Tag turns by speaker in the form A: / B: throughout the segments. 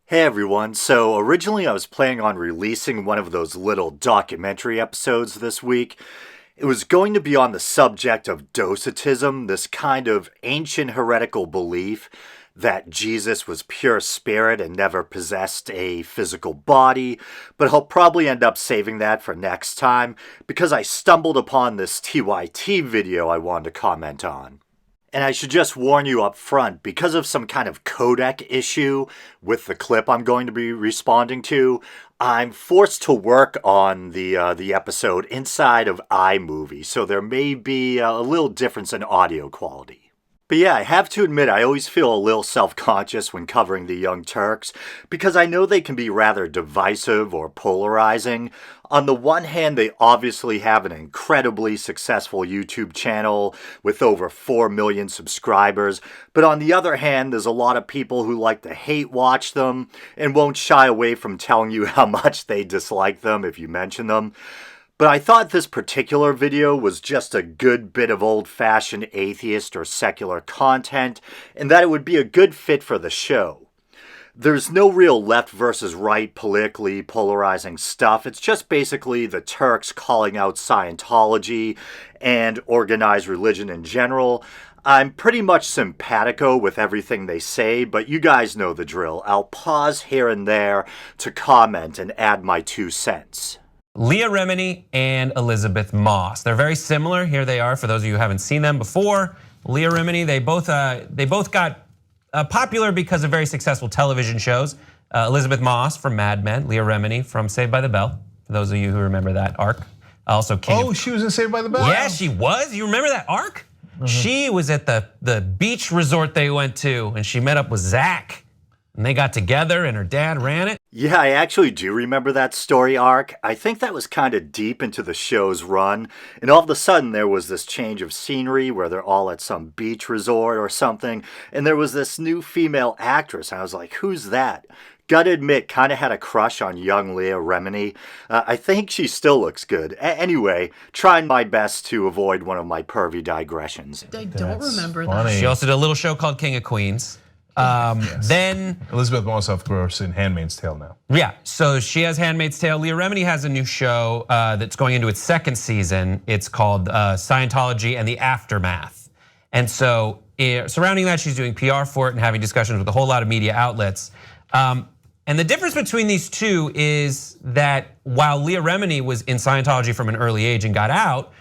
A: Hey everyone, so originally I was planning on releasing one of those little documentary episodes this week. It was going to be on the subject of docetism, this kind of ancient heretical belief that Jesus was pure spirit and never possessed a physical body, but I'll probably end up saving that for next time because I stumbled upon this TYT video I wanted to comment on. And I should just warn you up front, because of some kind of codec issue with the clip I'm going to be responding to, I'm forced to work on the episode inside of iMovie, so there may be a little difference in audio quality. But yeah, I have to admit I always feel a little self-conscious when covering the Young Turks because I know they can be rather divisive or polarizing. On the one hand, they obviously have an incredibly successful YouTube channel with over 4 million subscribers, but on the other hand, there's a lot of people who like to hate watch them and won't shy away from telling you how much they dislike them if you mention them. But I thought this particular video was just a good bit of old-fashioned atheist or secular content, and that it would be a good fit for the show. There's no real left versus right politically polarizing stuff. It's just basically the Turks calling out Scientology and organized religion in general. I'm pretty much simpatico with everything they say, but you guys know the drill. I'll pause here and there to comment and add my 2 cents.
B: Leah Remini and Elisabeth Moss. They're very similar. Here they are for those of you who haven't seen them before. Leah Remini, they both got popular because of very successful television shows. Elisabeth Moss from Mad Men, Leah Remini from Saved by the Bell, for those of you who remember that arc. Also
C: she was in Saved by the Bell?
B: Yeah, she was. You remember that arc? She was at the beach resort they went to, and she met up with Zach. And they got together and her dad ran it.
A: Yeah, I actually do remember that story arc. I think that was kind of deep into the show's run. And all of a sudden there was this change of scenery where they're all at some beach resort or something. And there was this new female actress. And I was like, who's that? Gotta admit, kind of had a crush on young Leah Remini. I think she still looks good. Anyway, trying my best to avoid one of my pervy digressions.
D: I don't remember that.
B: She also did a little show called King of Queens.
C: Yes.
B: Then
C: Elisabeth Moss, of course, in Handmaid's Tale now.
B: Yeah, so she has Handmaid's Tale. Leah Remini has a new show that's going into its 2nd season. It's called Scientology and the Aftermath. And so surrounding that, she's doing PR for it and having discussions with a whole lot of media outlets. And the difference between these two is that while Leah Remini was in Scientology from an early age and got out,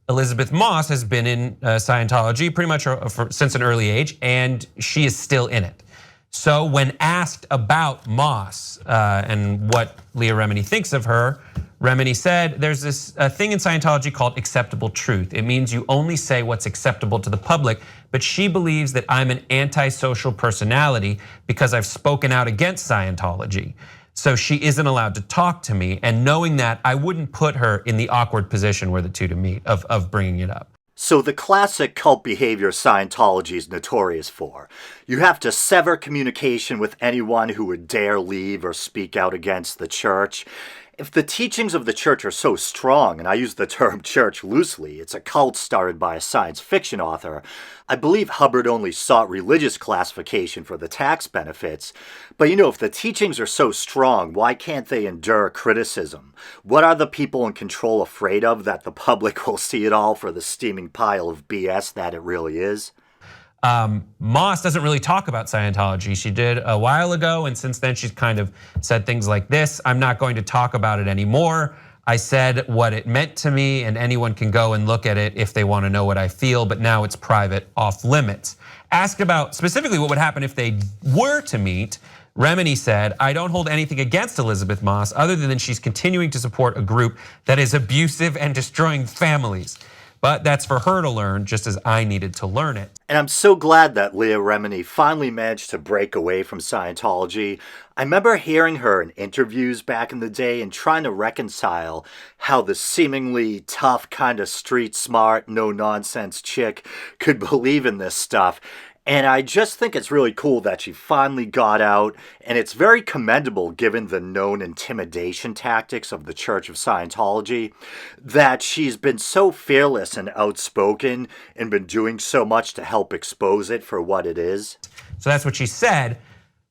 B: Elisabeth Moss has been in Scientology pretty much since an early age, and she is still in it. So when asked about Moss and what Leah Remini thinks of her, Remini said, there's this thing in Scientology called acceptable truth. It means you only say what's acceptable to the public, but she believes that I'm an antisocial personality because I've spoken out against Scientology. So she isn't allowed to talk to me, and knowing that, I wouldn't put her in the awkward position where the two to meet of bringing it up.
A: So the classic cult behavior Scientology is notorious for. You have to sever communication with anyone who would dare leave or speak out against the church. If the teachings of the church are so strong, and I use the term church loosely, it's a cult started by a science fiction author. I believe Hubbard only sought religious classification for the tax benefits. But if the teachings are so strong, why can't they endure criticism? What are the people in control afraid of, that the public will see it all for the steaming pile of BS that it really is?
B: Moss doesn't really talk about Scientology. She did a while ago, and since then she's kind of said things like this: I'm not going to talk about it anymore. I said what it meant to me, and anyone can go and look at it if they want to know what I feel, but now it's private, off limits. Asked about specifically what would happen if they were to meet, Remini said, I don't hold anything against Elisabeth Moss other than she's continuing to support a group that is abusive and destroying families. But that's for her to learn, just as I needed to learn it.
A: And I'm so glad that Leah Remini finally managed to break away from Scientology. I remember hearing her in interviews back in the day and trying to reconcile how the seemingly tough, kind of street smart, no-nonsense chick could believe in this stuff. And I just think it's really cool that she finally got out, and it's very commendable given the known intimidation tactics of the Church of Scientology, that she's been so fearless and outspoken and been doing so much to help expose it for what it is.
B: So that's what she said.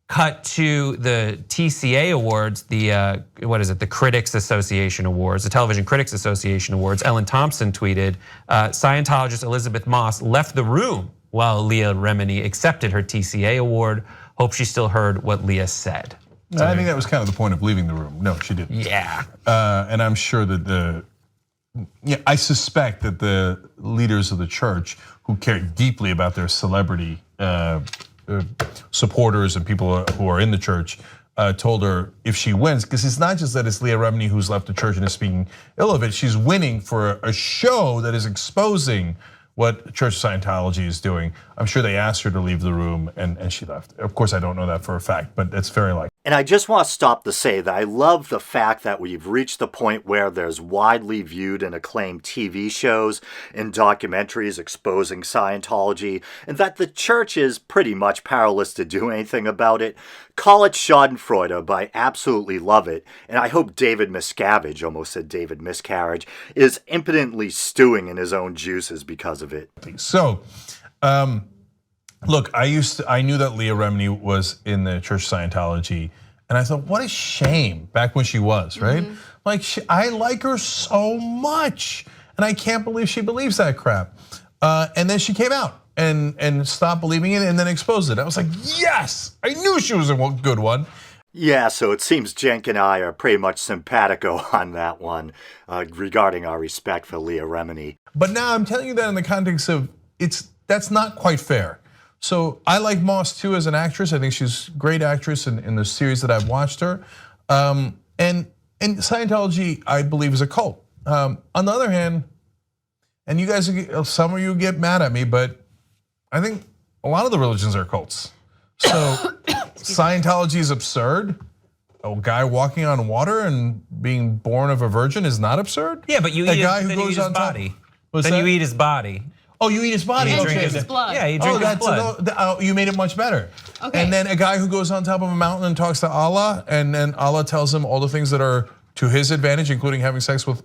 B: Cut to the TCA Awards, the Critics Association Awards, the Television Critics Association Awards. Ellen Thompson tweeted, Scientologist Elisabeth Moss left the room while Leah Remini accepted her TCA award. Hope she still heard what Leah said.
C: I think that was kind of the point of leaving the room. No, she didn't.
B: Yeah.
C: And I'm sure that I suspect that the leaders of the church who care deeply about their celebrity supporters and people who are in the church told her if she wins, because it's not just that it's Leah Remini who's left the church and is speaking ill of it, she's winning for a show that is exposing what Church of Scientology is doing. I'm sure they asked her to leave the room and she left. Of course, I don't know that for a fact, but it's very likely.
A: And I just want to stop to say that I love the fact that we've reached the point where there's widely viewed and acclaimed TV shows and documentaries exposing Scientology, and that the church is pretty much powerless to do anything about it. Call it schadenfreude, but I absolutely love it. And I hope David Miscavige, almost said David Miscarriage, is impotently stewing in his own juices because of it.
C: So, look, I knew that Leah Remini was in the Church of Scientology, and I thought, what a shame, back when she was, right? Like, I like her so much, and I can't believe she believes that crap. And then she came out and stopped believing it and then exposed it. I was like, yes, I knew she was a good one.
A: Yeah, so it seems Cenk and I are pretty much simpatico on that one regarding our respect for Leah Remini.
C: But now I'm telling you that in the context of that's not quite fair. So I like Moss too as an actress. I think she's a great actress in the series that I've watched her. And Scientology, I believe, is a cult. On the other hand, and you guys, some of you get mad at me, but I think a lot of the religions are cults. So Scientology is absurd. A guy walking on water and being born of a virgin is not absurd.
B: Yeah, but you eat his body. Then you eat his body.
C: Oh, you eat his body.
B: You
D: drink his blood.
B: Yeah, you drink his blood.
C: You made it much better.
D: Okay.
C: And then a guy who goes on top of a mountain and talks to Allah, and then Allah tells him all the things that are to his advantage, including having sex with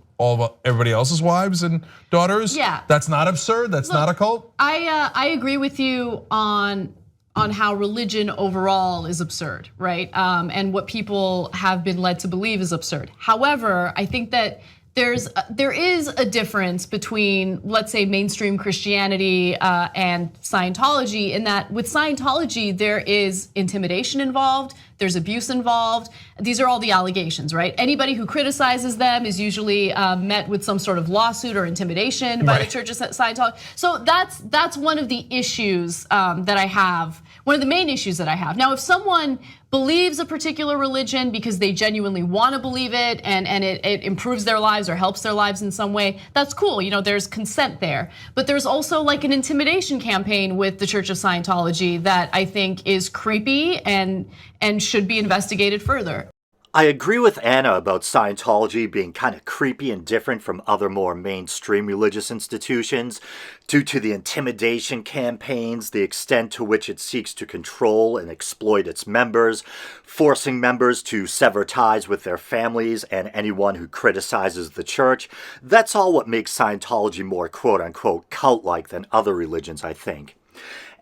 C: everybody else's wives and daughters.
D: Yeah.
C: That's not absurd. That's not a cult.
D: I agree with you on how religion overall is absurd, right? And what people have been led to believe is absurd. However, I think that there is a difference between, let's say, mainstream Christianity and Scientology, in that with Scientology there is intimidation involved, there's abuse involved. These are all the allegations, right? Anybody who criticizes them is usually met with some sort of lawsuit or intimidation by the Church of Scientology. So that's one of the issues that I have. One of the main issues that I have. Now, if someone believes a particular religion because they genuinely want to believe it and it improves their lives or helps their lives in some way, that's cool. You know, there's consent there. But there's also like an intimidation campaign with the Church of Scientology that I think is creepy and should be investigated further.
A: I agree with Anna about Scientology being kind of creepy and different from other more mainstream religious institutions due to the intimidation campaigns, the extent to which it seeks to control and exploit its members, forcing members to sever ties with their families and anyone who criticizes the church. That's all what makes Scientology more quote-unquote cult-like than other religions, I think.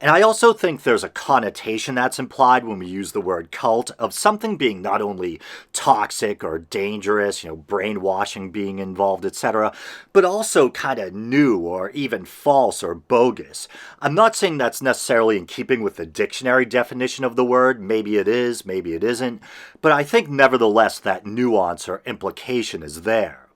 A: And I also think there's a connotation that's implied when we use the word cult of something being not only toxic or dangerous, brainwashing being involved, etc., but also kind of new or even false or bogus. I'm not saying that's necessarily in keeping with the dictionary definition of the word. Maybe it is, maybe it isn't. But I think nevertheless that nuance or implication is there.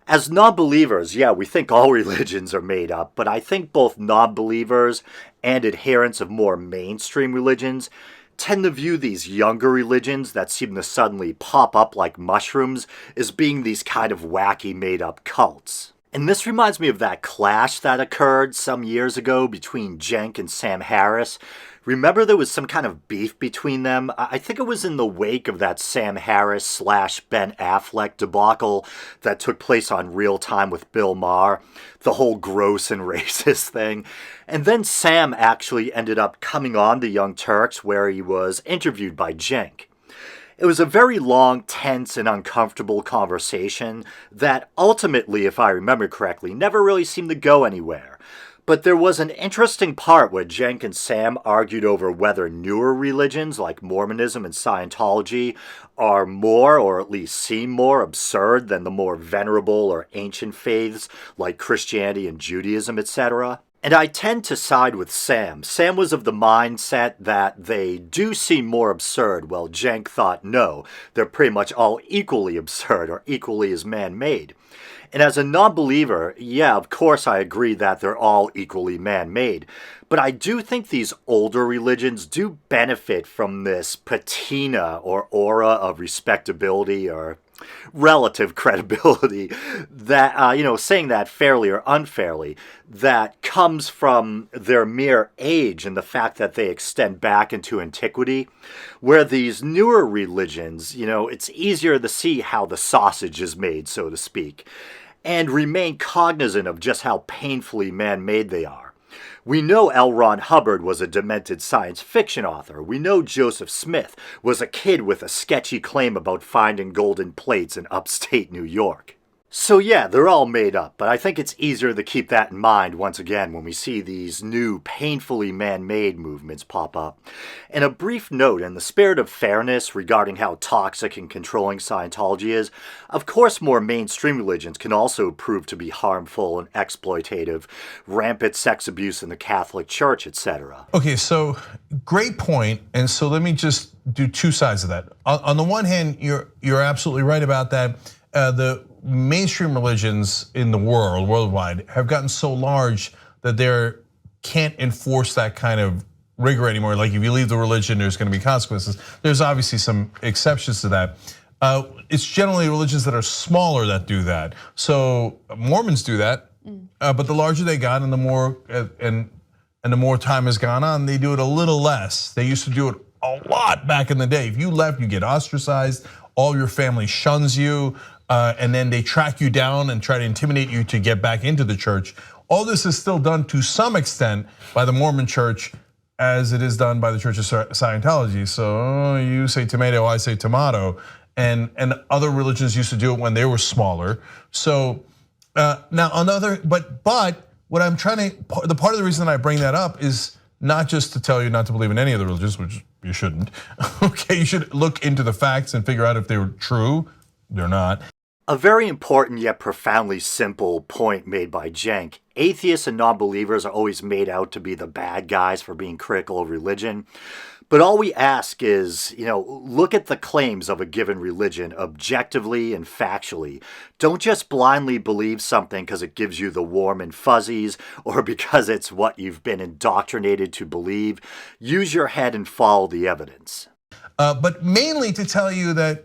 A: As non-believers, yeah, we think all religions are made up, but I think both non-believers and adherents of more mainstream religions tend to view these younger religions that seem to suddenly pop up like mushrooms as being these kind of wacky made-up cults. And this reminds me of that clash that occurred some years ago between Cenk and Sam Harris. Remember there was some kind of beef between them? I think it was in the wake of that Sam Harris / Ben Affleck debacle that took place on Real Time with Bill Maher, the whole gross and racist thing. And then Sam actually ended up coming on the Young Turks where he was interviewed by Cenk. It was a very long, tense, and uncomfortable conversation that ultimately, if I remember correctly, never really seemed to go anywhere. But there was an interesting part where Cenk and Sam argued over whether newer religions like Mormonism and Scientology are more, or at least seem more, absurd than the more venerable or ancient faiths like Christianity and Judaism, etc. And I tend to side with Sam. Sam was of the mindset that they do seem more absurd, while Cenk thought no, they're pretty much all equally absurd or equally as man-made. And as a non-believer, yeah, of course I agree that they're all equally man-made. But I do think these older religions do benefit from this patina or aura of respectability or relative credibility that, saying that fairly or unfairly, that comes from their mere age and the fact that they extend back into antiquity. Where these newer religions, it's easier to see how the sausage is made, so to speak, and remain cognizant of just how painfully man-made they are. We know L. Ron Hubbard was a demented science fiction author. We know Joseph Smith was a kid with a sketchy claim about finding golden plates in upstate New York. So yeah, they're all made up, but I think it's easier to keep that in mind once again when we see these new, painfully man-made movements pop up. And a brief note, in the spirit of fairness regarding how toxic and controlling Scientology is, of course more mainstream religions can also prove to be harmful and exploitative, rampant sex abuse in the Catholic Church, etc.
C: Okay, so great point, and so let me just do two sides of that. On the one hand, you're absolutely right about that. The mainstream religions in the world, worldwide, have gotten so large that they can't enforce that kind of rigor anymore. Like if you leave the religion, there's going to be consequences. There's obviously some exceptions to that. It's generally religions that are smaller that do that. So Mormons do that, but the larger they got and the more and the more time has gone on, they do it a little less. They used to do it a lot back in the day. If you left, you get ostracized. All your family shuns you. And then they track you down and try to intimidate you to get back into the church. All this is still done to some extent by the Mormon church as it is done by the Church of Scientology. So you say tomato, I say tomato. And other religions used to do it when they were smaller. So now another, but what I'm trying to, the part of the reason I bring that up is not just to tell you not to believe in any of the religions, which you shouldn't. Okay, you should look into the facts and figure out if they were true. They're not.
A: A very important yet profoundly simple point made by Cenk. Atheists and non-believers are always made out to be the bad guys for being critical of religion. But all we ask is, look at the claims of a given religion objectively and factually. Don't just blindly believe something because it gives you the warm and fuzzies or because it's what you've been indoctrinated to believe. Use your head and follow the evidence.
C: But mainly to tell you that,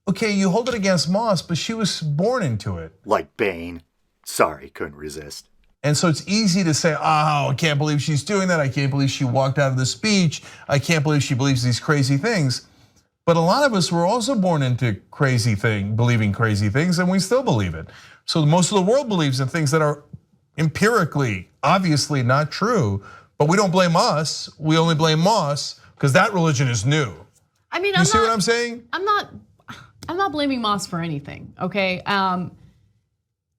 C: okay, you hold it against Moss, but she was born into it.
A: Like Bane. Sorry, couldn't resist.
C: And so it's easy to say, I can't believe she's doing that. I can't believe she walked out of the speech. I can't believe she believes these crazy things. But a lot of us were also born into believing crazy things, and we still believe it. So most of the world believes in things that are empirically, obviously not true, but we don't blame us. We only blame Moss because that religion is new.
D: I mean,
C: you see what I'm saying?
D: I'm not blaming Moss for anything, okay?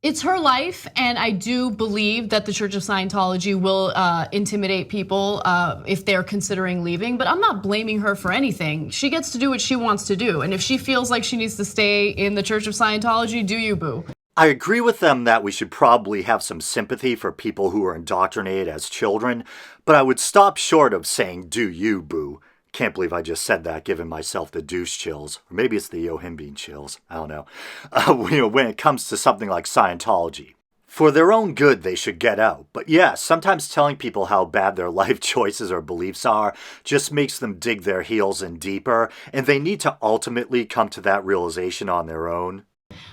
D: It's her life, and I do believe that the Church of Scientology will intimidate people if they're considering leaving, but I'm not blaming her for anything. She gets to do what she wants to do, and if she feels like she needs to stay in the Church of Scientology, do you, boo?
A: I agree with them that we should probably have some sympathy for people who are indoctrinated as children, but I would stop short of saying, do you, boo. Can't believe I just said that, giving myself the douche chills. Or maybe it's the Yohimbine chills, I don't know. When it comes to something like Scientology. For their own good, they should get out. But yeah, sometimes telling people how bad their life choices or beliefs are just makes them dig their heels in deeper, and they need to ultimately come to that realization on their own.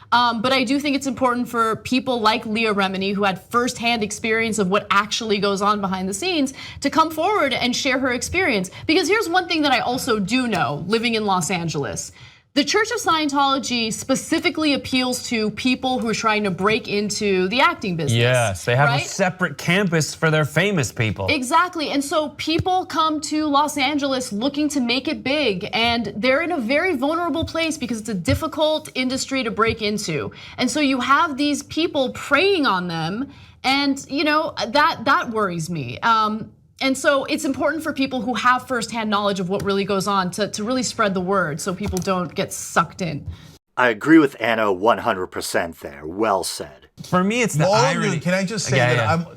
D: But I do think it's important for people like Leah Remini, who had firsthand experience of what actually goes on behind the scenes, to come forward and share her experience. Because here's one thing that I also do know, living in Los Angeles. The Church of Scientology specifically appeals to people who are trying to break into the acting business.
B: Yes, they have
D: right?
B: a separate campus for their famous people.
D: Exactly, and so people come to Los Angeles looking to make it big, and they're in a very vulnerable place because it's a difficult industry to break into. And so you have these people preying on them And that worries me. And so it's important for people who have firsthand knowledge of what really goes on to really spread the word so people don't get sucked in.
A: I agree with Anna 100% there. Well said.
B: For me, it's the irony.
C: Can I just say that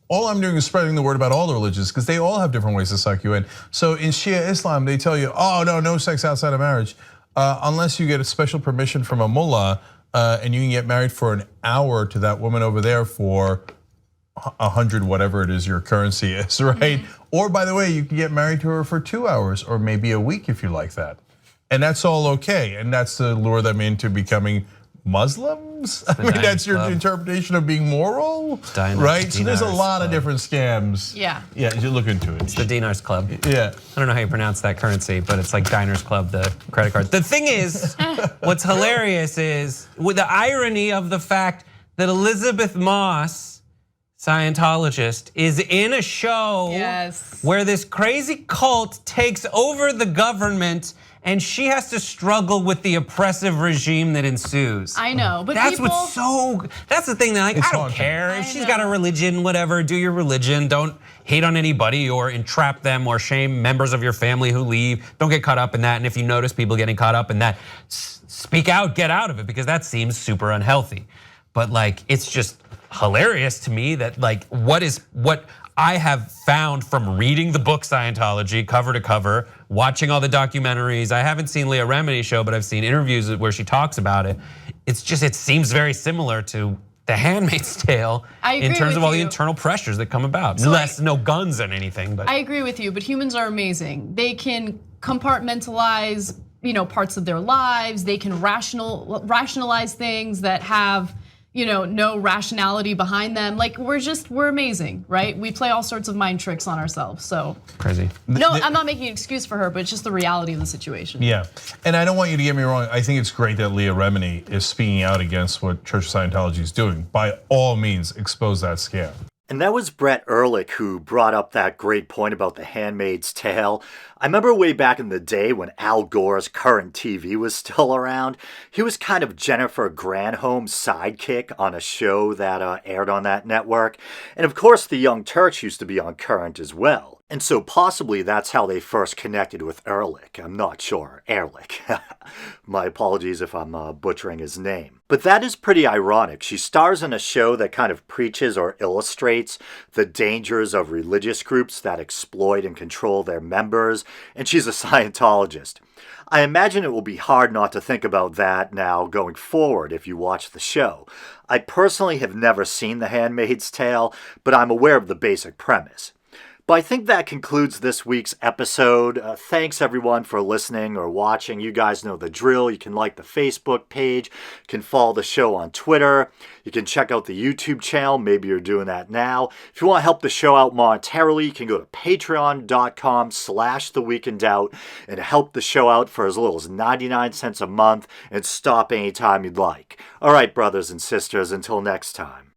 C: all I'm doing is spreading the word about all the religions because they all have different ways to suck you in. So in Shia Islam, they tell you, oh, no sex outside of marriage, unless you get a special permission from a mullah and you can get married for an hour to that woman over there for 100, whatever it is your currency is, right? Or by the way, you can get married to her for 2 hours or maybe a week if you like that. And that's all okay. And that's to lure them into becoming Muslims? I mean, that's your interpretation of being moral, right? So there's a lot of different scams.
D: Yeah.
C: Yeah, you look into it.
B: It's the Dinars Club.
C: Yeah.
B: I don't know how you pronounce that currency, but it's like Diners Club, the credit card. The thing is, what's hilarious is with the irony of the fact that Elisabeth Moss, Scientologist, is in a show where this crazy cult takes over the government and she has to struggle with the oppressive regime that ensues.
D: I know, but
B: that's that's the thing that like, I don't care. If she's got a religion, whatever, do your religion. Don't hate on anybody or entrap them or shame members of your family who leave. Don't get caught up in that. And if you notice people getting caught up in that, speak out, get out of it, because that seems super unhealthy. But like, it's just hilarious to me that like what I have found from reading the book Scientology cover to cover, watching all the documentaries. I haven't seen Leah Remini's show, but I've seen interviews where she talks about it. It's just, it seems very similar to The Handmaid's Tale in terms of all the internal pressures that come about. So no guns and anything, but.
D: I agree with you, but humans are amazing. They can compartmentalize, parts of their lives. They can rationalize things that have no rationality behind them. Like we're amazing, right? We play all sorts of mind tricks on ourselves, so.
B: Crazy.
D: No, I'm not making an excuse for her, but it's just the reality of the situation.
C: Yeah, and I don't want you to get me wrong. I think it's great that Leah Remini is speaking out against what Church of Scientology is doing. By all means, expose that scam.
A: And that was Brett Ehrlich who brought up that great point about The Handmaid's Tale. I remember way back in the day when Al Gore's Current TV was still around, he was kind of Jennifer Granholm's sidekick on a show that aired on that network. And of course, the Young Turks used to be on Current as well. And so possibly that's how they first connected with Ehrlich. I'm not sure. Ehrlich. My apologies if I'm butchering his name. But that is pretty ironic. She stars in a show that kind of preaches or illustrates the dangers of religious groups that exploit and control their members, and she's a Scientologist. I imagine it will be hard not to think about that now going forward if you watch the show. I personally have never seen The Handmaid's Tale, but I'm aware of the basic premise. But I think that concludes this week's episode. Thanks everyone for listening or watching. You guys know the drill. You can like the Facebook page. You can follow the show on Twitter. You can check out the YouTube channel. Maybe you're doing that now. If you want to help the show out monetarily, you can go to patreon.com/theweekindoubt and help the show out for as little as 99 cents a month and stop anytime you'd like. All right, brothers and sisters, until next time.